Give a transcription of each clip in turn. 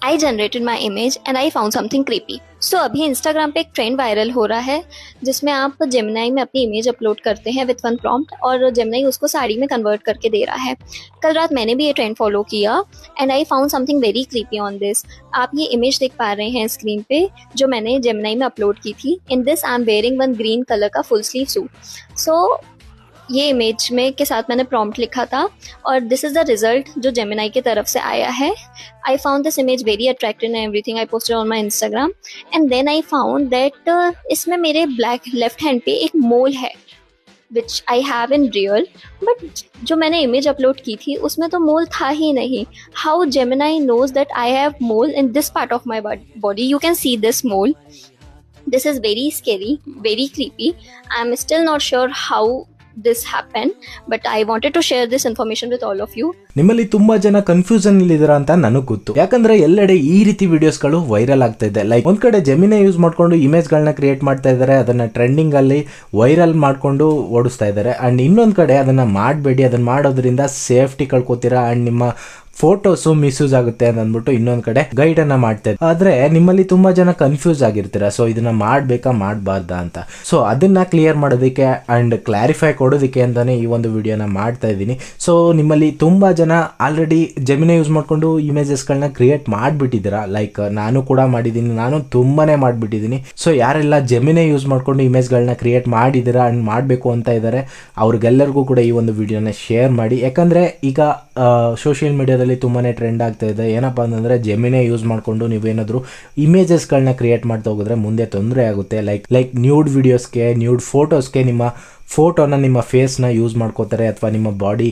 I generated my image and I found something creepy. So अभी Instagram पे एक trend viral हो रहा है जिसमें आप जेमिनाई में अपनी इमेज अपलोड करते हैं विद वन प्रॉम्प्ट और जेमिनाई उसको साड़ी में कन्वर्ट करके दे रहा है. कल रात मैंने भी ये ट्रेंड फॉलो किया and I found something very creepy on this. आप ये इमेज देख पा रहे हैं स्क्रीन पे जो मैंने जेमिनाई में अपलोड की थी. In this I am wearing one green colour का फुल स्लीव सूट. सो ये इमेज में के साथ मैंने प्रॉम्प्ट लिखा था और दिस इज़ द रिजल्ट जो जेमिनाई की तरफ से आया है. I found this image very attractive and everything. I posted on my Instagram and then I found that इसमें मेरे ब्लैक लेफ्ट हैंड पे एक मोल है which I have in real. But जो मैंने इमेज अपलोड की थी उसमें तो मोल था ही नहीं. How Gemini knows that I have mole in this part of my body. You can see this mole. This is very scary, very creepy. I'm still not sure how this happened, but I wanted to share this information with all of you. ನಿಮ್ಮಲ್ಲಿ ತುಂಬಾ ಜನ confusion ಇದ್ದೀರಾ ಅಂತ ನನಗೆ ಗೊತ್ತು. ಯಾಕಂದ್ರೆ ಎಲ್ಲೆಡೆ ಈ ರೀತಿ ವಿಡಿಯೋಸ್ಗಳು ವೈರಲ್ ಆಗ್ತಾ ಇದೆ. ಲೈಕ್ ಒಂದ್ ಕಡೆ ಜೆಮಿನಿ ಯೂಸ್ ಮಾಡ್ಕೊಂಡು ಇಮೇಜ್ಗಳನ್ನ ಕ್ರಿಯೇಟ್ ಮಾಡ್ತಾ ಇದ್ದಾರೆ, ಅದನ್ನ ಟ್ರೆಂಡಿಂಗ್ ಅಲ್ಲಿ ವೈರಲ್ ಮಾಡ್ಕೊಂಡು ಓಡಿಸ್ತಾ ಇದ್ದಾರೆ. ಅಂಡ್ ಇನ್ನೊಂದ್ ಕಡೆ ಅದನ್ನ ಮಾಡಬೇಡಿ, ಅದನ್ನ ಮಾಡೋದ್ರಿಂದ ಸೇಫ್ಟಿ ಕಳ್ಕೊತೀರಾ ಅಂಡ್ ನಿಮ್ಮ ಫೋಟೋಸು ಮಿಸ್ಯೂಸ್ ಆಗುತ್ತೆ ಅಂತ ಅಂದ್ಬಿಟ್ಟು ಇನ್ನೊಂದ್ ಕಡೆ ಗೈಡ್ ಅನ್ನ ಮಾಡ್ತಾ ಇದ್ದಾರೆ. ಆದ್ರೆ ನಿಮ್ಮಲ್ಲಿ ತುಂಬಾ ಜನ ಕನ್ಫ್ಯೂಸ್ ಆಗಿರ್ತೀರಾ, ಸೊ ಇದನ್ನ ಮಾಡ್ಬೇಕಾ ಮಾಡಬಾರ್ದಾ ಅಂತ. ಸೊ ಅದನ್ನ ಕ್ಲಿಯರ್ ಮಾಡೋದಕ್ಕೆ ಅಂಡ್ ಕ್ಲಾರಿಫೈ ಕೊಡೋದಕ್ಕೆ ಅಂತಾನೆ ಈ ಒಂದು ವಿಡಿಯೋನ ಮಾಡ್ತಾ ಇದ್ದೀನಿ. ಸೊ ನಿಮ್ಮಲ್ಲಿ ತುಂಬಾ ಜನ ಆಲ್ರೆಡಿ ಜೆಮಿನಿ ಯೂಸ್ ಮಾಡ್ಕೊಂಡು ಇಮೇಜಸ್ಗಳನ್ನ ಕ್ರಿಯೇಟ್ ಮಾಡಿಬಿಟ್ಟಿದ್ದೀರಾ. ಲೈಕ್ ನಾನು ಕೂಡ ಮಾಡಿದ್ದೀನಿ, ನಾನು ತುಂಬಾನೇ ಮಾಡಿಬಿಟ್ಟಿದ್ದೀನಿ. ಸೊ ಯಾರೆಲ್ಲ ಜೆಮಿನಿ ಯೂಸ್ ಮಾಡ್ಕೊಂಡು ಇಮೇಜ್ಗಳನ್ನ ಕ್ರಿಯೇಟ್ ಮಾಡಿದ್ದೀರಾ ಅಂಡ್ ಮಾಡಬೇಕು ಅಂತ ಇದ್ದಾರೆ ಅವ್ರಿಗೆಲ್ಲರಿಗೂ ಕೂಡ ಈ ಒಂದು ವಿಡಿಯೋನ ಶೇರ್ ಮಾಡಿ. ಯಾಕಂದ್ರೆ ಈಗ ಸೋಷಿಯಲ್ ಮೀಡಿಯಾದಲ್ಲಿ ತುಂಬಾನೇ ಟ್ರೆಂಡ್ ಆಗ್ತಾ ಇದೆ. ಏನಪ್ಪಾ ಅಂತಂದ್ರೆ ಜೆಮಿನಿ ಯೂಸ್ ಮಾಡ್ಕೊಂಡು ನೀವೇನಾದ್ರೂ ಇಮೇಜಸ್ಗಳನ್ನ ಕ್ರಿಯೇಟ್ ಮಾಡ್ತಾ ಹೋಗಿದ್ರೆ ಮುಂದೆ ತೊಂದರೆ ಆಗುತ್ತೆ. ಲೈಕ್ ನ್ಯೂಡ್ ವಿಡಿಯೋಸ್ಗೆ, ನ್ಯೂಡ್ ಫೋಟೋಸ್ಗೆ ನಿಮ್ಮ ಫೋಟೋನ, ನಿಮ್ಮ ಫೇಸ್ನ ಯೂಸ್ ಮಾಡ್ಕೋತಾರೆ ಅಥವಾ ನಿಮ್ಮ ಬಾಡಿ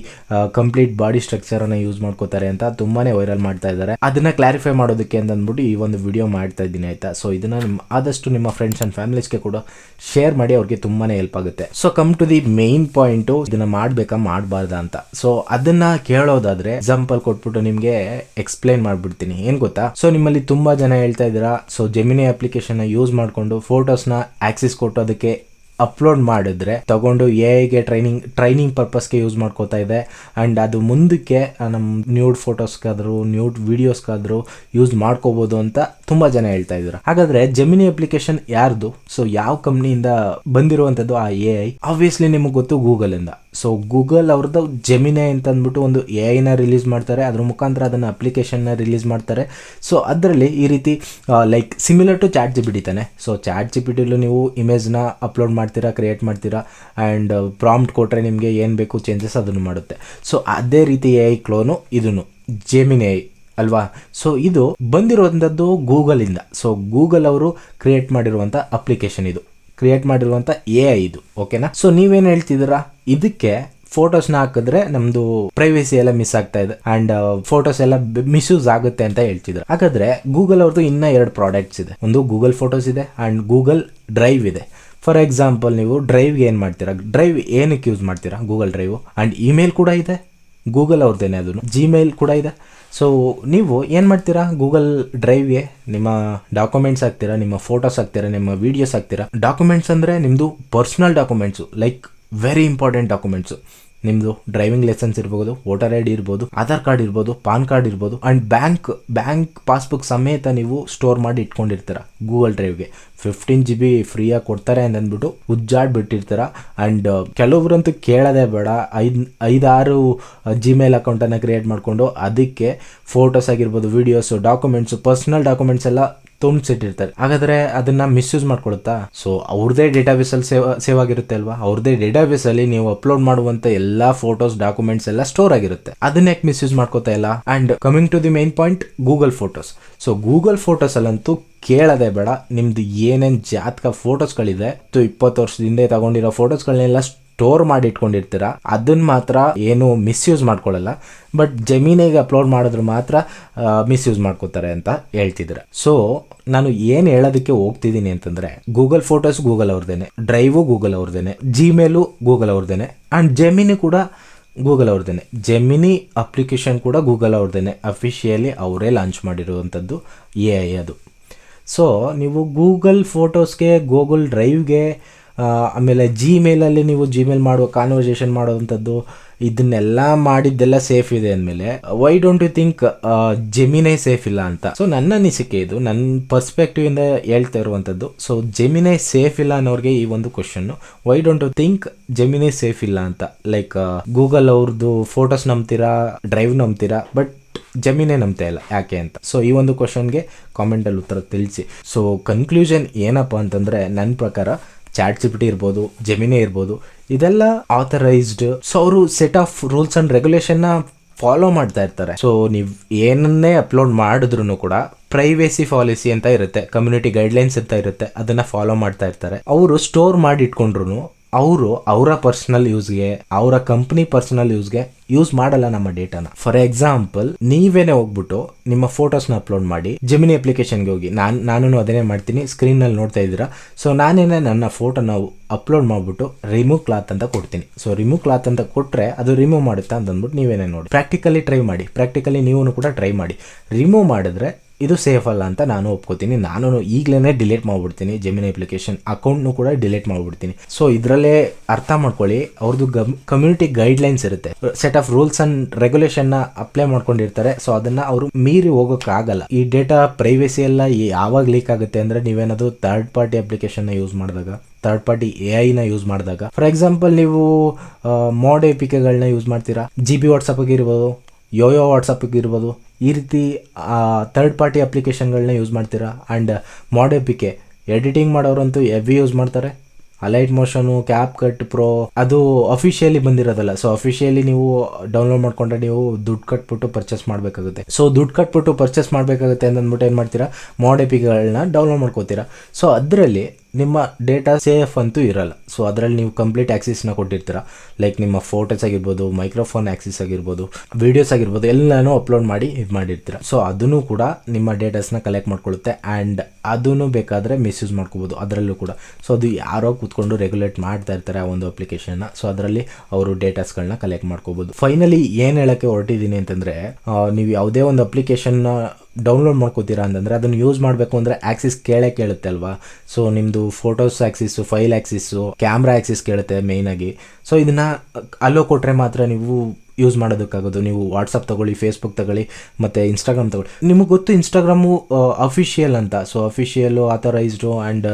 ಕಂಪ್ಲೀಟ್ ಬಾಡಿ ಸ್ಟ್ರಕ್ಚರನ್ನು ಯೂಸ್ ಮಾಡ್ಕೋತಾರೆ ಅಂತ ತುಂಬಾನೇ ವೈರಲ್ ಮಾಡ್ತಾ ಇದ್ದಾರೆ. ಅದನ್ನ ಕ್ಲಾರಿಫೈ ಮಾಡೋದಕ್ಕೆ ಅಂತ ಅಂದ್ಬಿಟ್ಟು ಈ ಒಂದು ವಿಡಿಯೋ ಮಾಡ್ತಾ ಇದ್ದೀನಿ, ಆಯ್ತಾ. ಸೊ ಇದನ್ನ ಆದಷ್ಟು ನಿಮ್ಮ ಫ್ರೆಂಡ್ಸ್ ಅಂಡ್ ಫ್ಯಾಮಿಲೀಸ್ಗೆ ಕೂಡ ಶೇರ್ ಮಾಡಿ, ಅವ್ರಿಗೆ ತುಂಬಾನೇ ಹೆಲ್ಪ್ ಆಗುತ್ತೆ. So come to the main point, ಇದನ್ನ ಮಾಡ್ಬೇಕಾ ಮಾಡಬಾರ್ದಾ ಅಂತ. ಸೊ ಅದನ್ನ ಕೇಳೋದಾದ್ರೆ ಎಕ್ಸಾಂಪಲ್ ಕೊಟ್ಬಿಟ್ಟು ನಿಮ್ಗೆ ಎಕ್ಸ್ಪ್ಲೈನ್ ಮಾಡ್ಬಿಡ್ತೀನಿ. ಏನ್ ಗೊತ್ತಾ, ಸೊ ನಿಮ್ಮಲ್ಲಿ ತುಂಬಾ ಜನ ಹೇಳ್ತಾ ಇದ್ದೀರಾ, ಸೊ ಜೆಮಿನಿ ಅಪ್ಲಿಕೇಶನ್ ಯೂಸ್ ಮಾಡ್ಕೊಂಡು ಫೋಟೋಸ್ನ ಆಕ್ಸಿಸ್ ಕೊಟ್ಟು ಅದಕ್ಕೆ ಅಪ್ಲೋಡ್ ಮಾಡಿದ್ರೆ ತಗೊಂಡು ಎಐಗೆ ಟ್ರೈನಿಂಗ್ ಪರ್ಪಸ್ಗೆ ಯೂಸ್ ಮಾಡ್ಕೋತಾ ಇದೆ. ಆ್ಯಂಡ್ ಅದು ಮುಂದಕ್ಕೆ ನಮ್ಮ ನ್ಯೂಡ್ ಫೋಟೋಸ್ಗಾದ್ರು ನ್ಯೂಡ್ ವಿಡಿಯೋಸ್ಗಾದ್ರು ಯೂಸ್ ಮಾಡ್ಕೋಬೋದು ಅಂತ ತುಂಬ ಜನ ಹೇಳ್ತಾ ಇದ್ದಾರೆ. ಹಾಗಾದರೆ ಜೆಮಿನಿ ಅಪ್ಲಿಕೇಶನ್ ಯಾರ್ದು? ಸೊ ಯಾವ ಕಂಪ್ನಿಯಿಂದ ಬಂದಿರುವಂಥದ್ದು ಆ ಎಐ? ಆಬ್ವಿಯಸ್ಲಿ ನಿಮಗೆ ಗೊತ್ತು, ಗೂಗಲಿಂದ. ಸೊ ಗೂಗಲ್ ಅವ್ರದ್ದು ಜೆಮಿನಿ ಅಂತ ಅಂದ್ಬಿಟ್ಟು ಒಂದು ಎಐನ ರಿಲೀಸ್ ಮಾಡ್ತಾರೆ, ಅದ್ರ ಮುಖಾಂತರ ಅದನ್ನು ಅಪ್ಲಿಕೇಶನ್ನ ರಿಲೀಸ್ ಮಾಡ್ತಾರೆ. ಸೊ ಅದರಲ್ಲಿ ಈ ರೀತಿ like similar to ChatGPT ತಾನೆ. ಸೊ ಚಾಟ್ ಜಿಪಿಟಿಲೂ ನೀವು ಇಮೇಜ್ನ ಅಪ್ಲೋಡ್ ಮಾಡ್ತೀರಾ, ಕ್ರಿಯೇಟ್ ಮಾಡ್ತೀರಾ ಆ್ಯಂಡ್ ಪ್ರಾಂಪ್ಟ್ ಕೊಟ್ಟರೆ ನಿಮಗೆ ಏನು ಬೇಕು ಚೇಂಜಸ್ ಅದನ್ನು ಮಾಡುತ್ತೆ. ಸೊ ಅದೇ ರೀತಿ ಎಐ ಕ್ಲೋನು ಇದನ್ನು ಜೆಮಿನಿ ಎಐ ಅಲ್ವಾ. ಸೊ ಇದು ಬಂದಿರುವಂಥದ್ದು ಗೂಗಲಿಂದ. ಸೊ ಗೂಗಲ್ ಅವರು ಕ್ರಿಯೇಟ್ ಮಾಡಿರುವಂಥ ಅಪ್ಲಿಕೇಶನ್, ಇದು ಕ್ರಿಯೇಟ್ ಮಾಡಿರುವಂಥ ಎಐ ಇದು, ಓಕೆನಾ. ಸೊ ನೀವೇನು ಹೇಳ್ತಿದ್ದೀರಾ, ಇದಕ್ಕೆ ಫೋಟೋಸ್ನ ಹಾಕಿದ್ರೆ ನಮ್ದು ಪ್ರೈವೇಸಿ ಎಲ್ಲ ಮಿಸ್ ಆಗ್ತಾ ಇದೆ ಅಂಡ್ ಫೋಟೋಸ್ ಎಲ್ಲ ಮಿಸ್ಯೂಸ್ ಆಗುತ್ತೆ ಅಂತ ಹೇಳ್ತಿದ್ರು. ಹಾಗಾದ್ರೆ ಗೂಗಲ್ ಅವ್ರದ್ದು ಇನ್ನ 2 ಪ್ರಾಡಕ್ಟ್ಸ್ ಇದೆ. ಒಂದು ಗೂಗಲ್ ಫೋಟೋಸ್ ಇದೆ ಅಂಡ್ ಗೂಗಲ್ ಡ್ರೈವ್ ಇದೆ. ಫಾರ್ ಎಕ್ಸಾಂಪಲ್ ನೀವು ಡ್ರೈವ್ಗೆ ಏನು ಮಾಡ್ತೀರಾ, ಡ್ರೈವ್ ಏನಕ್ಕೆ ಯೂಸ್ ಮಾಡ್ತೀರಾ? Google drive. ಅಂಡ್ ಇಮೇಲ್ ಕೂಡ ಇದೆ, ಗೂಗಲ್ ಅವ್ರದ್ದೇನೆ, ಅದನ್ನು ಜಿಮೇಲ್ ಕೂಡ ಇದೆ. ಸೊ ನೀವು ಏನು ಮಾಡ್ತೀರಾ, ಗೂಗಲ್ ಡ್ರೈವ್ಗೆ ನಿಮ್ಮ ಡಾಕ್ಯುಮೆಂಟ್ಸ್ ಹಾಕ್ತೀರಾ, ನಿಮ್ಮ ಫೋಟೋಸ್ ಹಾಕ್ತೀರಾ, ನಿಮ್ಮ ವೀಡಿಯೋಸ್ ಹಾಕ್ತೀರಾ. ಡಾಕ್ಯುಮೆಂಟ್ಸ್ ಅಂದರೆ ನಿಮ್ಮದು personal documents, like very important documents. ನಿಮ್ಮದು ಡ್ರೈವಿಂಗ್ ಲೈಸೆನ್ಸ್ ಇರ್ಬೋದು, ವೋಟರ್ ಐ ಡಿ ಇರ್ಬೋದು, ಆಧಾರ್ ಕಾರ್ಡ್ ಇರ್ಬೋದು, ಪಾನ್ ಕಾರ್ಡ್ ಇರ್ಬೋದು ಆ್ಯಂಡ್ ಬ್ಯಾಂಕ್ ಪಾಸ್ಬುಕ್ ಸಮೇತ ನೀವು ಸ್ಟೋರ್ ಮಾಡಿ ಇಟ್ಕೊಂಡಿರ್ತೀರ ಗೂಗಲ್ ಡ್ರೈವ್ಗೆ. 15 GB ಫ್ರೀಯಾಗಿ ಕೊಡ್ತಾರೆ ಅಂತಂದ್ಬಿಟ್ಟು ಉಜ್ಜಾಡ್ಬಿಟ್ಟಿರ್ತೀರ. ಆ್ಯಂಡ್ ಕೆಲವೊಬ್ರಂತೂ ಕೇಳೋದೇ ಬೇಡ, 5-6 ಜಿಮೇಲ್ ಅಕೌಂಟನ್ನು ಕ್ರಿಯೇಟ್ ಮಾಡಿಕೊಂಡು ಅದಕ್ಕೆ ಫೋಟೋಸ್ ಆಗಿರ್ಬೋದು, ವೀಡಿಯೋಸು, ಡಾಕ್ಯುಮೆಂಟ್ಸು, ಪರ್ಸ್ನಲ್ ಡಾಕ್ಯುಮೆಂಟ್ಸ್ ಎಲ್ಲ ತುಂಬಿಸಿಟ್ಟಿರ್ತಾರೆ. ಹಾಗಾದರೆ ಅದನ್ನು ಮಿಸ್ಯೂಸ್ ಮಾಡ್ಕೊಳುತ್ತಾ? ಸೊ ಅವ್ರದ್ದೇ ಡೇಟಾಬೇಸಲ್ಲಿ ಸೇವ್ ಆಗಿರುತ್ತೆ ಅಲ್ವಾ. ಅವ್ರದ್ದೇ ಡೇಟಾಬೇಸಲ್ಲಿ ನೀವು ಅಪ್ಲೋಡ್ ಮಾಡುವಂಥ ಎಲ್ಲ ಫೋಟೋಸ್, ಡಾಕ್ಯುಮೆಂಟ್ಸ್ ಎಲ್ಲ ಸ್ಟೋರ್ ಆಗಿರುತ್ತೆ. ಅದನ್ನ ಯಾಕೆ ಮಿಸ್ಯೂಸ್ ಮಾಡ್ಕೋತಾ ಇಲ್ಲ? And coming to the main point, Google photos. So Google ಫೋಟೋಸಲ್ಲಂತೂ ಕೇಳೋದೇ ಬೇಡ. ನಿಮ್ದು ಏನೇನು ಜಾತಕ ಫೋಟೋಸ್ಗಳಿದೆ, 20 ವರ್ಷದಿಂದ ತಗೊಂಡಿರೋ ಫೋಟೋಸ್ಗಳನ್ನೆಲ್ಲ ಸ್ಟೋರ್ ಮಾಡಿ ಇಟ್ಕೊಂಡಿರ್ತೀರ, ಅದನ್ನ ಮಾತ್ರ ಏನು ಮಿಸ್ಯೂಸ್ ಮಾಡ್ಕೊಳ್ಳಲ್ಲ. ಬಟ್ ಜೆಮಿನಿಗೆ ಅಪ್ಲೋಡ್ ಮಾಡಿದ್ರೆ ಮಾತ್ರ ಮಿಸ್ಯೂಸ್ ಮಾಡ್ಕೋತಾರೆ ಅಂತ ಹೇಳ್ತಿದ್ರೆ. ಸೊ ನಾನು ಏನು ಹೇಳೋದಕ್ಕೆ ಹೋಗ್ತಿದ್ದೀನಿ ಅಂತಂದರೆ, ಗೂಗಲ್ ಫೋಟೋಸ್ ಗೂಗಲ್ ಅವ್ರದ್ದೇನೆ, ಡ್ರೈವು ಗೂಗಲ್ ಅವ್ರದ್ದೇನೆ, ಜಿಮೇಲು ಗೂಗಲ್ ಅವ್ರದ್ದೇನೆ ಆ್ಯಂಡ್ ಜೆಮಿನಿ ಕೂಡ ಗೂಗಲ್ ಅವ್ರದ್ದೇನೆ. ಜೆಮಿನಿ ಅಪ್ಲಿಕೇಶನ್ ಕೂಡ ಗೂಗಲ್ ಅವ್ರದ್ದೇನೆ. ಅಫಿಷಿಯಲಿ ಅವರೇ ಲಾಂಚ್ ಮಾಡಿರುವಂಥದ್ದು ಎಐ ಅದು. ಸೊ ನೀವು ಗೂಗಲ್ ಫೋಟೋಸ್ಗೆ, ಗೂಗಲ್ ಡ್ರೈವ್ಗೆ, ಆಮೇಲೆ ಜಿಮೇಲಲ್ಲಿ ನೀವು ಜಿಮೇಲ್ ಮಾಡುವ ಕಾನ್ವರ್ಸೇಷನ್ ಮಾಡೋವಂಥದ್ದು, ಇದನ್ನೆಲ್ಲ ಮಾಡಿದ್ದೆಲ್ಲ ಸೇಫ್ ಇದೆ ಅಂದಮೇಲೆ why don't you think Gemini safe ಇಲ್ಲ ಅಂತ. ಸೊ ನನ್ನ ಅನಿಸಿಕೆ ಇದು, ನನ್ನ ಪರ್ಸ್ಪೆಕ್ಟಿವ್ ಇಂದ ಹೇಳ್ತಾ ಇರುವಂತದ್ದು. ಸೊ ಜೆಮಿನೈ ಸೇಫ್ ಇಲ್ಲ ಅನ್ನೋರಿಗೆ ಈ ಒಂದು question, why don't you think Gemini safe ಇಲ್ಲ ಅಂತ. ಲೈಕ್ ಗೂಗಲ್ ಅವ್ರದ್ದು ಫೋಟೋಸ್ ನಂಬ್ತೀರಾ, ಡ್ರೈವ್ ನಂಬ್ತೀರಾ, ಬಟ್ ಜೆಮಿನೇ ನಂಬ್ತಾ ಇಲ್ಲ ಯಾಕೆ ಅಂತ. ಸೊ ಈ ಒಂದು ಕ್ವಶನ್ಗೆ ಕಾಮೆಂಟಲ್ಲಿ ಉತ್ತರ ತಿಳಿಸಿ. ಸೊ ಕನ್ಕ್ಲೂಷನ್ ಏನಪ್ಪ ಅಂತಂದರೆ, ನನ್ನ ಪ್ರಕಾರ ChatGPT ಇರ್ಬೋದು, ಜೆಮಿನಿ ಇರ್ಬೋದು, ಇದೆಲ್ಲ ಆಥರೈಸ್ಡ್. ಸೊ ಅವರು ಸೆಟ್ ಆಫ್ ರೂಲ್ಸ್ ಆ್ಯಂಡ್ ರೆಗ್ಯುಲೇಷನ್ನ ಫಾಲೋ ಮಾಡ್ತಾ ಇರ್ತಾರೆ. ಸೊ ನೀವು ಏನನ್ನೇ ಅಪ್ಲೋಡ್ ಮಾಡಿದ್ರು ಕೂಡ ಪ್ರೈವೇಸಿ ಪಾಲಿಸಿ ಅಂತ ಇರುತ್ತೆ, ಕಮ್ಯುನಿಟಿ ಗೈಡ್ಲೈನ್ಸ್ ಅಂತ ಇರುತ್ತೆ, ಅದನ್ನು ಫಾಲೋ ಮಾಡ್ತಾ ಇರ್ತಾರೆ. ಅವರು ಸ್ಟೋರ್ ಮಾಡಿ ಇಟ್ಕೊಂಡ್ರು ಅವರು ಅವರ ಪರ್ಸನಲ್ ಯೂಸ್ಗೆ, ಅವರ ಕಂಪ್ನಿ ಪರ್ಸನಲ್ ಯೂಸ್ಗೆ ಯೂಸ್ ಮಾಡಲ್ಲ ನಮ್ಮ ಡೇಟಾನ. ಫಾರ್ ಎಕ್ಸಾಂಪಲ್, ನೀವೇನೆ ಹೋಗ್ಬಿಟ್ಟು ನಿಮ್ಮ ಫೋಟೋಸ್ನ ಅಪ್ಲೋಡ್ ಮಾಡಿ ಜೆಮಿನಿ ಅಪ್ಲಿಕೇಶನ್ಗೆ ಹೋಗಿ, ನಾನು ಅದನ್ನೇ ಮಾಡ್ತೀನಿ, ಸ್ಕ್ರೀನಲ್ಲಿ ನೋಡ್ತಾ ಇದ್ದೀರಾ. ಸೊ ನಾನೇನೆ ನನ್ನ ಫೋಟೋನ ಅಪ್ಲೋಡ್ ಮಾಡಿಬಿಟ್ಟು ರಿಮೂವ್ ಕ್ಲಾತ್ ಅಂತ ಕೊಡ್ತೀನಿ. ಸೊ ರಿಮೂವ್ ಕ್ಲಾತ್ ಅಂತ ಕೊಟ್ಟರೆ ಅದು ರಿಮೂವ್ ಮಾಡುತ್ತಾ ಅಂತ ಅಂದ್ಬಿಟ್ಟು ನೀವೇನೇ ನೋಡಿ ಪ್ರಾಕ್ಟಿಕಲಿ ಟ್ರೈ ಮಾಡಿ, ಪ್ರಾಕ್ಟಿಕಲಿ ನೀವು ಕೂಡ ಟ್ರೈ ಮಾಡಿ. ರಿಮೂವ್ ಮಾಡಿದ್ರೆ ಇದು ಸೇಫ್ ಅಲ್ಲ ಅಂತ ನಾನು ಒಪ್ಕೋತೀನಿ. ನಾನು ಈಗಲೇ ಡಿಲೀಟ್ ಮಾಡಿಬಿಡ್ತೀನಿ, ಜೆಮಿನಿ ಅಪ್ಲಿಕೇಶನ್ ಅಕೌಂಟ್ನು ಕೂಡ ಡಿಲೀಟ್ ಮಾಡಿಬಿಡ್ತೀನಿ. ಸೊ ಇದರಲ್ಲೇ ಅರ್ಥ ಮಾಡ್ಕೊಳ್ಳಿ, ಅವ್ರದ್ದು ಕಮ್ಯುನಿಟಿ ಗೈಡ್ಲೈನ್ಸ್ ಇರುತ್ತೆ, ಸೆಟ್ ಆಫ್ ರೂಲ್ಸ್ ಅಂಡ್ ರೆಗ್ಯುಲೇಷನ್ನ ಅಪ್ಲೈ ಮಾಡ್ಕೊಂಡಿರ್ತಾರೆ. ಸೊ ಅದನ್ನ ಅವರು ಮೀರಿ ಹೋಗೋಕ್ಕಾಗಲ್ಲ. ಈ ಡೇಟಾ ಪ್ರೈವೇಸಿ ಎಲ್ಲ ಯಾವಾಗ ಲೀಕ್ ಆಗುತ್ತೆ ಅಂದರೆ, ನೀವೇನಾದರೂ ಥರ್ಡ್ ಪಾರ್ಟಿ ಅಪ್ಲಿಕೇಶನ್ನ ಯೂಸ್ ಮಾಡಿದಾಗ, ಥರ್ಡ್ ಪಾರ್ಟಿ AI ಯೂಸ್ ಮಾಡಿದಾಗ. ಫಾರ್ ಎಕ್ಸಾಂಪಲ್, ನೀವು ಮೋಡ್ APKಗಳನ್ನ ಯೂಸ್ ಮಾಡ್ತೀರಾ, GB ವಾಟ್ಸಪ್ಗೆ ಇರ್ಬೋದು, ಯೋಯೋ ವಾಟ್ಸಪ್ಗೆ ಇರ್ಬೋದು, ಈ ರೀತಿ ಥರ್ಡ್ ಪಾರ್ಟಿ ಅಪ್ಲಿಕೇಶನ್ಗಳನ್ನ ಯೂಸ್ ಮಾಡ್ತೀರಾ. ಆ್ಯಂಡ್ ಮೋಡ್ APK ಎಡಿಟಿಂಗ್ ಮಾಡೋರಂತೂ ಹೆವಿ ಯೂಸ್ ಮಾಡ್ತಾರೆ. Alight Motion, CapCut pro, ಅದು ಅಫಿಷಿಯಲಿ ಬಂದಿರೋದಲ್ಲ. ಸೊ ಅಫಿಷಿಯಲಿ ನೀವು ಡೌನ್ಲೋಡ್ ಮಾಡ್ಕೊಂಡ್ರೆ ನೀವು ದುಡ್ಡು ಕಟ್ಬಿಟ್ಟು ಪರ್ಚೇಸ್ ಮಾಡಬೇಕಾಗುತ್ತೆ. ಸೊ ದುಡ್ಡು ಕಟ್ಬಿಟ್ಟು ಪರ್ಚೇಸ್ ಮಾಡಬೇಕಾಗುತ್ತೆ ಅಂತಂದ್ಬಿಟ್ಟು ಏನು ಮಾಡ್ತೀರಾ, ಮೋಡ್ APKಗಳನ್ನ ಡೌನ್ಲೋಡ್ ಮಾಡ್ಕೋತೀರಾ. ಸೊ ಅದರಲ್ಲಿ ನಿಮ್ಮ ಡೇಟಾ ಸೇಫ್ ಅಂತೂ ಇರಲ್ಲ. ಸೊ ಅದರಲ್ಲಿ ನೀವು ಕಂಪ್ಲೀಟ್ ಆಕ್ಸಿಸ್ನ ಕೊಟ್ಟಿರ್ತೀರ. ಲೈಕ್ ನಿಮ್ಮ ಫೋಟೋಸ್ ಆಗಿರ್ಬೋದು, ಮೈಕ್ರೋಫೋನ್ ಆಕ್ಸಿಸ್ ಆಗಿರ್ಬೋದು, ವೀಡಿಯೋಸ್ ಆಗಿರ್ಬೋದು, ಎಲ್ಲನೂ ಅಪ್ಲೋಡ್ ಮಾಡಿ ಇದು ಮಾಡಿರ್ತೀರ. ಸೊ ಅದನ್ನು ಕೂಡ ನಿಮ್ಮ ಡೇಟಾಸ್ನ ಕಲೆಕ್ಟ್ ಮಾಡ್ಕೊಳ್ಳುತ್ತೆ. ಆ್ಯಂಡ್ ಅದನ್ನು ಬೇಕಾದರೆ ಮಿಸ್ಯೂಸ್ ಮಾಡ್ಕೋಬೋದು ಅದರಲ್ಲೂ ಕೂಡ. ಸೊ ಅದು ಯಾರೋ ಕೂತ್ಕೊಂಡು ರೆಗ್ಯುಲೇಟ್ ಮಾಡ್ತಾ ಇರ್ತಾರೆ ಆ ಒಂದು ಅಪ್ಲಿಕೇಶನ್ನ. ಸೊ ಅದರಲ್ಲಿ ಅವರು ಡೇಟಾಸ್ಗಳನ್ನ ಕಲೆಕ್ಟ್ ಮಾಡ್ಕೋಬೋದು. ಫೈನಲಿ ಏನು ಹೇಳೋಕ್ಕೆ ಹೊರಟಿದ್ದೀನಿ ಅಂತಂದರೆ, ನೀವು ಯಾವುದೇ ಒಂದು ಅಪ್ಲಿಕೇಶನ್ನ ಡೌನ್ಲೋಡ್ ಮಾಡ್ಕೋತೀರಾ ಅಂತಂದರೆ ಅದನ್ನು ಯೂಸ್ ಮಾಡಬೇಕು ಅಂದರೆ ಆಕ್ಸಿಸ್ ಕೇಳುತ್ತೆ ಅಲ್ವಾ. ಸೊ ನಿಮ್ಮದು photos axis, file axis, camera Axis ಕೇಳುತ್ತೆ ಮೇಯ್ನಾಗಿ. ಸೊ ಇದನ್ನು ಅಲೋ ಕೊಟ್ಟರೆ ಮಾತ್ರ ನೀವು ಯೂಸ್ ಮಾಡೋದಕ್ಕಾಗೋದು. ನೀವು ವಾಟ್ಸಪ್ ತಗೊಳ್ಳಿ, ಫೇಸ್ಬುಕ್ ತಗೊಳ್ಳಿ, ಮತ್ತು ಇನ್ಸ್ಟಾಗ್ರಾಮ್ ತಗೊಳ್ಳಿ. ನಿಮಗೆ ಗೊತ್ತು ಇನ್ಸ್ಟಾಗ್ರಾಮು ಅಫಿಷಿಯಲ್ ಅಂತ. ಸೊ ಅಫಿಷಿಯಲು, ಆಥರೈಸ್ಡು ಆ್ಯಂಡ್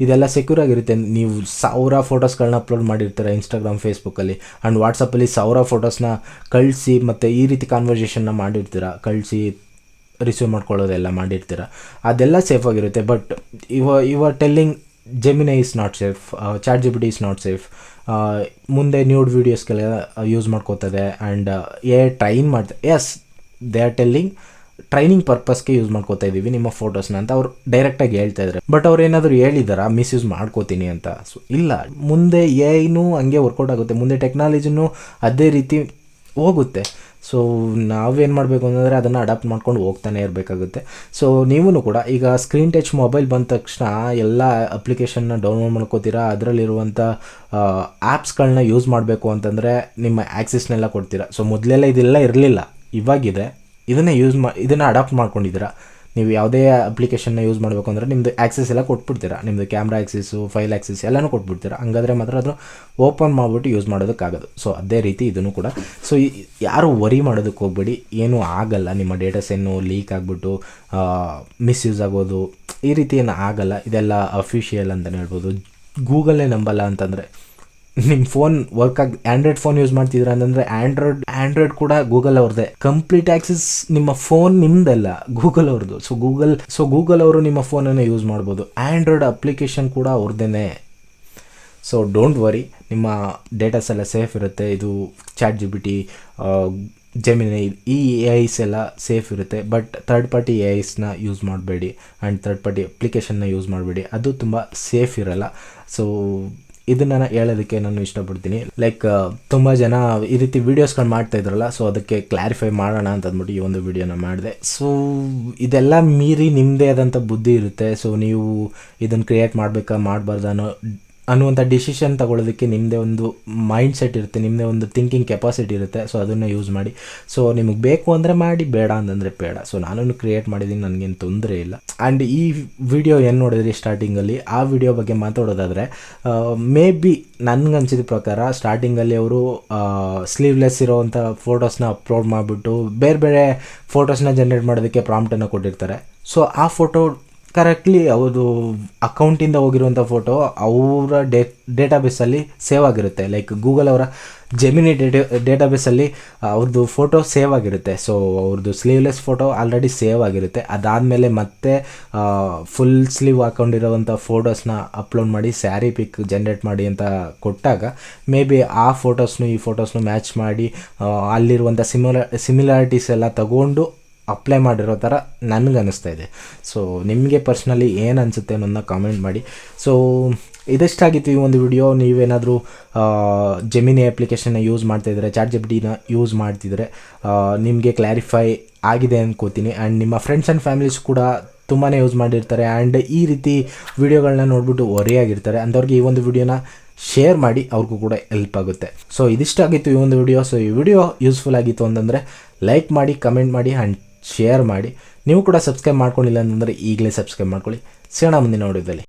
ಇದೆಲ್ಲ ಸೆಕ್ಯೂರ್ ಆಗಿರುತ್ತೆ. ನೀವು 1000 ಫೋಟೋಸ್ಗಳನ್ನ ಅಪ್ಲೋಡ್ ಮಾಡಿರ್ತೀರ ಇನ್ಸ್ಟಾಗ್ರಾಮ್, ಫೇಸ್ಬುಕ್ಕಲ್ಲಿ. ಆ್ಯಂಡ್ ವಾಟ್ಸಪ್ಪಲ್ಲಿ 1000 ಫೋಟೋಸ್ನ ಕಳಿಸಿ ಮತ್ತು ಈ ರೀತಿ ಕಾನ್ವರ್ಸೇಷನ್ನ ಮಾಡಿರ್ತೀರ, ಕಳಿಸಿ ರಿಸೀವ್ ಮಾಡ್ಕೊಳ್ಳೋದೆಲ್ಲ ಮಾಡಿರ್ತೀರ. ಅದೆಲ್ಲ ಸೇಫ್ ಆಗಿರುತ್ತೆ. But we telling Gemini is not safe, ChatGPT is not safe. ಮುಂದೆ ನ್ಯೂಡ್ ವೀಡಿಯೋಸ್ಗೆಲ್ಲ ಯೂಸ್ ಮಾಡ್ಕೋತದೆ. ಆ್ಯಂಡ್ ಟ್ರೈನ್ ಮಾಡ್ತಾರೆ. Yes, they are telling training ಪರ್ಪಸ್ಗೆ ಯೂಸ್ ಮಾಡ್ಕೋತಾ ಇದ್ದೀವಿ ನಿಮ್ಮ ಫೋಟೋಸ್ನ ಅಂತ ಅವ್ರು ಡೈರೆಕ್ಟಾಗಿ ಹೇಳ್ತಾ ಇದ್ದಾರೆ. ಬಟ್ ಅವ್ರು ಏನಾದರೂ ಹೇಳಿದಾರಾ ಮಿಸ್ಯೂಸ್ ಮಾಡ್ಕೋತೀನಿ ಅಂತ? ಸೊ ಇಲ್ಲ, ಮುಂದೆ AIನೂ ಹಂಗೆ ವರ್ಕೌಟ್ ಆಗುತ್ತೆ, ಮುಂದೆ ಟೆಕ್ನಾಲಜಿನೂ ಅದೇ ರೀತಿ ಹೋಗುತ್ತೆ. ಸೊ ನಾವೇನು ಮಾಡಬೇಕು ಅಂತಂದರೆ ಅದನ್ನು ಅಡಾಪ್ಟ್ ಮಾಡ್ಕೊಂಡು ಹೋಗ್ತಾನೆ ಇರಬೇಕಾಗುತ್ತೆ. ಸೊ ನೀವೂ ಕೂಡ ಈಗ ಸ್ಕ್ರೀನ್ ಟಚ್ ಮೊಬೈಲ್ ಬಂದ ತಕ್ಷಣ ಎಲ್ಲ ಅಪ್ಲಿಕೇಶನ್ನ ಡೌನ್ಲೋಡ್ ಮಾಡ್ಕೋತೀರಾ. ಅದರಲ್ಲಿರುವಂಥ ಆ್ಯಪ್ಸ್ಗಳನ್ನ ಯೂಸ್ ಮಾಡಬೇಕು ಅಂತಂದರೆ ನಿಮ್ಮ ಆ್ಯಕ್ಸಿಸ್ನೆಲ್ಲ ಕೊಡ್ತೀರಾ. ಸೊ ಮೊದಲೆಲ್ಲ ಇದೆಲ್ಲ ಇರಲಿಲ್ಲ, ಇವಾಗಿದೆ. ಇದನ್ನು ಅಡಾಪ್ಟ್ ಮಾಡ್ಕೊಂಡಿದ್ದೀರಾ. ನೀವು ಯಾವುದೇ ಅಪ್ಲಿಕೇಶನ್ನ ಯೂಸ್ ಮಾಡಬೇಕು ಅಂದರೆ ನಿಮ್ಮದು ಆ್ಯಕ್ಸೆಸ್ ಎಲ್ಲ ಕೊಟ್ಬಿಡ್ತೀರಾ, ನಿಮ್ಮದು ಕ್ಯಾಮ್ರಾ ಆ್ಯಕ್ಸೆಸ್ಸು, ಫೈಲ್ ಆ್ಯಕ್ಸೆಸ್ ಎಲ್ಲನೂ ಕೊಟ್ಬಿಡ್ತೀರಾ. ಹಂಗಾದ್ರೆ ಮಾತ್ರ ಅದನ್ನು ಓಪನ್ ಮಾಡಿಬಿಟ್ಟು ಯೂಸ್ ಮಾಡೋದಕ್ಕಾಗೋದು. ಸೊ ಅದೇ ರೀತಿ ಇದನ್ನು ಕೂಡ. ಸೊ ಯಾರು ವರಿ ಮಾಡೋದಕ್ಕೆ ಹೋಗ್ಬೇಡಿ, ಏನೂ ಆಗಲ್ಲ. ನಿಮ್ಮ ಡೇಟಾಸ್ ಏನು ಲೀಕ್ ಆಗಿಬಿಟ್ಟು ಮಿಸ್ಯೂಸ್ ಆಗೋದು ಈ ರೀತಿ ಏನು ಆಗಲ್ಲ. ಇದೆಲ್ಲ ಅಫಿಷಿಯಲ್ ಅಂತಲೇ ಹೇಳ್ಬೋದು. ಗೂಗಲೇ ನಂಬಲ್ಲ ಅಂತಂದರೆ ನಿಮ್ಮ ಫೋನ್ ವರ್ಕ್ ಆಗಿ ಆ್ಯಂಡ್ರಾಯ್ಡ್ ಫೋನ್ ಯೂಸ್ ಮಾಡ್ತಿದ್ದೀರಾ ಅಂತಂದರೆ ಆ್ಯಂಡ್ರಾಯ್ಡ್ ಕೂಡ ಗೂಗಲ್ ಅವ್ರದ್ದೇ. ಕಂಪ್ಲೀಟ್ ಆಕ್ಸೆಸ್ ನಿಮ್ಮ ಫೋನ್ ನಿಮ್ಮದಲ್ಲ, ಗೂಗಲ್ ಅವ್ರದ್ದು. ಸೊ ಗೂಗಲ್ ಅವರು ನಿಮ್ಮ ಫೋನನ್ನು ಯೂಸ್ ಮಾಡ್ಬೋದು. ಆ್ಯಂಡ್ರಾಯ್ಡ್ ಅಪ್ಲಿಕೇಶನ್ ಕೂಡ ಅವ್ರದ್ದೇ. ಸೊ ಡೋಂಟ್ ವರಿ, ನಿಮ್ಮ ಡೇಟಾಸ್ ಎಲ್ಲ ಸೇಫ್ ಇರುತ್ತೆ. ಇದು ChatGPT, ಜೆಮಿನಿ, ಈ AIs ಎಲ್ಲ ಸೇಫ್ ಇರುತ್ತೆ. ಬಟ್ ಥರ್ಡ್ ಪಾರ್ಟಿ AIsನ ಯೂಸ್ ಮಾಡಬೇಡಿ ಆ್ಯಂಡ್ ಥರ್ಡ್ ಪಾರ್ಟಿ ಅಪ್ಲಿಕೇಶನ್ನ ಯೂಸ್ ಮಾಡಬೇಡಿ, ಅದು ತುಂಬ ಸೇಫ್ ಇರಲ್ಲ. ಸೊ ಇದನ್ನು ಹೇಳೋದಕ್ಕೆ ನಾನು ಇಷ್ಟಪಡ್ತೀನಿ. ಲೈಕ್ ತುಂಬ ಜನ ಈ ರೀತಿ ವೀಡಿಯೋಸ್ಗಳು ಮಾಡ್ತಾ ಇದ್ರಲ್ಲ, ಸೊ ಅದಕ್ಕೆ ಕ್ಲಾರಿಫೈ ಮಾಡೋಣ ಅಂತ ಅಂದ್ಬಿಟ್ಟು ಈ ಒಂದು ವಿಡಿಯೋನ ಮಾಡಿದೆ. ಸೊ ಇದೆಲ್ಲ ಮೀರಿ ನಿಮ್ಮದೇ ಆದಂಥ ಬುದ್ಧಿ ಇರುತ್ತೆ. ಸೊ ನೀವು ಇದನ್ನು ಕ್ರಿಯೇಟ್ ಮಾಡಬೇಕಾ ಮಾಡಬಾರ್ದು ಅನ್ನೋ ಅನ್ನುವಂಥ ಡಿಸಿಷನ್ ತಗೊಳ್ಳೋದಕ್ಕೆ ನಿಮ್ಮದೇ ಒಂದು ಮೈಂಡ್ ಸೆಟ್ ಇರುತ್ತೆ, ನಿಮ್ಮದೇ ಒಂದು ಥಿಂಕಿಂಗ್ ಕೆಪಾಸಿಟಿ ಇರುತ್ತೆ. ಸೊ ಅದನ್ನು ಯೂಸ್ ಮಾಡಿ. ಸೊ ನಿಮಗೆ ಬೇಕು ಅಂದರೆ ಮಾಡಿ, ಬೇಡ ಅಂತಂದರೆ ಬೇಡ. ಸೊ ನಾನು ಕ್ರಿಯೇಟ್ ಮಾಡಿದ್ದೀನಿ, ನನಗೇನು ತೊಂದರೆ ಇಲ್ಲ. ಆ್ಯಂಡ್ ಈ ವಿಡಿಯೋ ಏನು ನೋಡಿದ್ರಿ ಸ್ಟಾರ್ಟಿಂಗಲ್ಲಿ, ಆ ವಿಡಿಯೋ ಬಗ್ಗೆ ಮಾತಾಡೋದಾದರೆ ಮೇ ಬಿ ನನಗನ್ಸಿದ ಪ್ರಕಾರ ಸ್ಟಾರ್ಟಿಂಗಲ್ಲಿ ಅವರು ಸ್ಲೀವ್ಲೆಸ್ ಇರೋವಂಥ ಫೋಟೋಸ್ನ ಅಪ್ಲೋಡ್ ಮಾಡಿಬಿಟ್ಟು ಬೇರೆ ಬೇರೆ ಫೋಟೋಸ್ನ ಜನ್ರೇಟ್ ಮಾಡೋದಕ್ಕೆ ಪ್ರಾಂಪ್ಟನ್ನು ಕೊಟ್ಟಿರ್ತಾರೆ. ಸೊ ಆ ಫೋಟೋ ಕರೆಕ್ಟ್ಲಿ ಅವ್ರದ್ದು ಅಕೌಂಟಿಂದ ಹೋಗಿರುವಂಥ ಫೋಟೋ ಅವರ ಡೇಟಾಬೇಸಲ್ಲಿ ಸೇವ್ ಆಗಿರುತ್ತೆ. ಲೈಕ್ ಗೂಗಲ್ ಅವರ ಜೆಮಿನಿ ಡೇಟಾಬೇಸಲ್ಲಿ ಅವ್ರದ್ದು ಫೋಟೋ ಸೇವ್ ಆಗಿರುತ್ತೆ. ಸೊ ಅವ್ರದ್ದು ಸ್ಲೀವ್ಲೆಸ್ ಫೋಟೋ ಆಲ್ರೆಡಿ ಸೇವ್ ಆಗಿರುತ್ತೆ. ಅದಾದಮೇಲೆ ಮತ್ತೆ ಫುಲ್ ಸ್ಲೀವ್ ಹಾಕೊಂಡಿರೋವಂಥ ಫೋಟೋಸ್ನ ಅಪ್ಲೋಡ್ ಮಾಡಿ ಸ್ಯಾರಿ ಪಿಕ್ ಜನ್ರೇಟ್ ಮಾಡಿ ಅಂತ ಕೊಟ್ಟಾಗ ಮೇ ಬಿ ಆ ಫೋಟೋಸ್ನು ಈ ಫೋಟೋಸ್ನು ಮ್ಯಾಚ್ ಮಾಡಿ ಅಲ್ಲಿರುವಂಥ ಸಿಮಿಲಾರಿಟೀಸ್ ಎಲ್ಲ ತಗೊಂಡು ಅಪ್ಲೈ ಮಾಡಿರೋ ಥರ ನನಗನ್ನಿಸ್ತಾ ಇದೆ. ಸೊ ನಿಮಗೆ ಪರ್ಸ್ನಲಿ ಏನು ಅನಿಸುತ್ತೆ ಅನ್ನೋದನ್ನ ಕಾಮೆಂಟ್ ಮಾಡಿ. ಸೊ ಇದಷ್ಟಾಗಿತ್ತು ಈ ಒಂದು ವಿಡಿಯೋ. ನೀವೇನಾದರೂ ಜೆಮಿನಿ ಅಪ್ಲಿಕೇಶನ್ನ ಯೂಸ್ ಮಾಡ್ತಾಯಿದ್ರೆ, ಚಾಟ್ ಜಿಪಿಟಿನ ಯೂಸ್ ಮಾಡ್ತಿದ್ರೆ ನಿಮಗೆ ಕ್ಲಾರಿಫೈ ಆಗಿದೆ ಅನ್ಕೋತೀನಿ. ಆ್ಯಂಡ್ ನಿಮ್ಮ ಫ್ರೆಂಡ್ಸ್ ಆ್ಯಂಡ್ ಫ್ಯಾಮಿಲೀಸ್ ಕೂಡ ತುಂಬಾ ಯೂಸ್ ಮಾಡಿರ್ತಾರೆ ಆ್ಯಂಡ್ ಈ ರೀತಿ ವಿಡಿಯೋಗಳನ್ನ ನೋಡಿಬಿಟ್ಟು ಆಗಿರ್ತಾರೆ. ಅಂಥವ್ರಿಗೆ ಈ ಒಂದು ವಿಡಿಯೋನ ಶೇರ್ ಮಾಡಿ, ಅವ್ರಿಗೂ ಕೂಡ ಹೆಲ್ಪ್ ಆಗುತ್ತೆ. ಸೊ ಇದಿಷ್ಟಾಗಿತ್ತು ಈ ಒಂದು ವಿಡಿಯೋ. ಸೊ ಈ ವಿಡಿಯೋ ಯೂಸ್ಫುಲ್ ಆಗಿತ್ತು ಅಂತಂದರೆ ಲೈಕ್ ಮಾಡಿ, ಕಮೆಂಟ್ ಮಾಡಿ ಆ್ಯಂಡ್ ಶೇರ್ ಮಾಡಿ. ನೀವು ಕೂಡ ಸಬ್ಸ್ಕ್ರೈಬ್ ಮಾಡ್ಕೊಂಡಿಲ್ಲ ಅಂತಂದರೆ ಈಗಲೇ ಸಬ್ಸ್ಕ್ರೈಬ್ ಮಾಡ್ಕೊಳ್ಳಿ. ಸಿಗೋಣ ಮುಂದಿನ ವಿಡಿಯೋದಲ್ಲಿ.